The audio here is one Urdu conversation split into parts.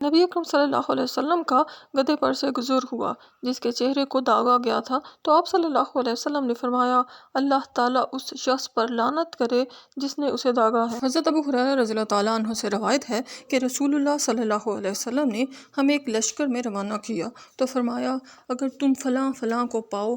نبی اکرم صلی اللہ علیہ وسلم کا گدھے پر سے گزر ہوا جس کے چہرے کو داغا گیا تھا، تو آپ صلی اللہ علیہ وسلم نے فرمایا اللہ تعالیٰ اس شخص پر لعنت کرے جس نے اسے داغا ہے۔ حضرت ابو ہریرہ رضی اللہ تعالیٰ عنہ سے روایت ہے کہ رسول اللہ صلی اللہ علیہ وسلم نے ہمیں ایک لشکر میں روانہ کیا تو فرمایا اگر تم فلاں فلاں کو پاؤ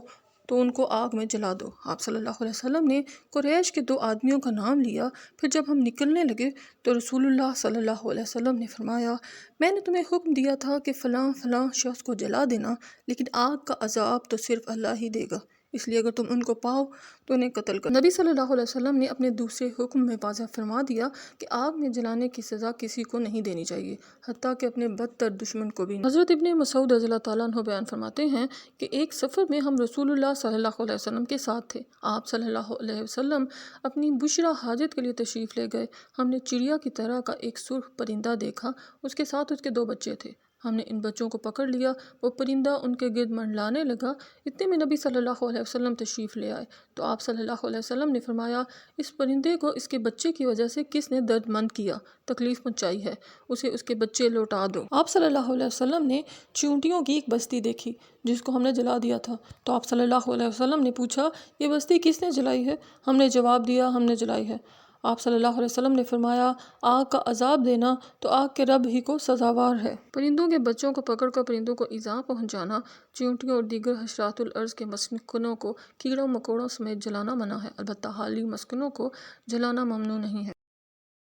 تو ان کو آگ میں جلا دو۔ آپ صلی اللہ علیہ وسلم نے قریش کے 2 آدمیوں کا نام لیا، پھر جب ہم نکلنے لگے تو رسول اللہ صلی اللہ علیہ وسلم نے فرمایا میں نے تمہیں حکم دیا تھا کہ فلاں فلاں شخص کو جلا دینا، لیکن آگ کا عذاب تو صرف اللہ ہی دے گا، اس لیے اگر تم ان کو پاؤ تو انہیں قتل کرو۔ نبی صلی اللہ علیہ وسلم نے اپنے دوسرے حکم میں واضح فرما دیا کہ آگ میں جلانے کی سزا کسی کو نہیں دینی چاہیے، حتیٰ کہ اپنے بدتر دشمن کو بھی۔ حضرت ابن مسعود رضی اللہ تعالیٰ عنہ بیان فرماتے ہیں کہ ایک سفر میں ہم رسول اللہ صلی اللہ علیہ وسلم کے ساتھ تھے۔ آپ صلی اللہ علیہ وسلم اپنی بشرا حاجت کے لیے تشریف لے گئے۔ ہم نے چڑیا کی طرح کا ایک سرخ پرندہ دیکھا، اس کے ساتھ اس کے 2 بچے تھے۔ ہم نے ان بچوں کو پکڑ لیا، وہ پرندہ ان کے گرد منڈلانے لگا۔ اتنے میں نبی صلی اللہ علیہ وسلم تشریف لے آئے تو آپ صلی اللہ علیہ وسلم نے فرمایا اس پرندے کو اس کے بچے کی وجہ سے کس نے درد مند کیا، تکلیف پہنچائی ہے، اسے اس کے بچے لوٹا دو۔ آپ صلی اللہ علیہ وسلم نے چیونٹیوں کی ایک بستی دیکھی جس کو ہم نے جلا دیا تھا، تو آپ صلی اللہ علیہ وسلم نے پوچھا یہ بستی کس نے جلائی ہے؟ ہم نے جواب دیا ہم نے جلائی ہے۔ آپ صلی اللہ علیہ وسلم نے فرمایا آگ کا عذاب دینا تو آگ کے رب ہی کو سزاوار ہے۔ پرندوں کے بچوں کو پکڑ کر پرندوں کو ایذا پہنچانا، چیونٹیوں اور دیگر حشرات الارض کے مسکنوں کو کیڑوں مکوڑوں سمیت جلانا منع ہے، البتہ حالی مسکنوں کو جلانا ممنوع نہیں ہے۔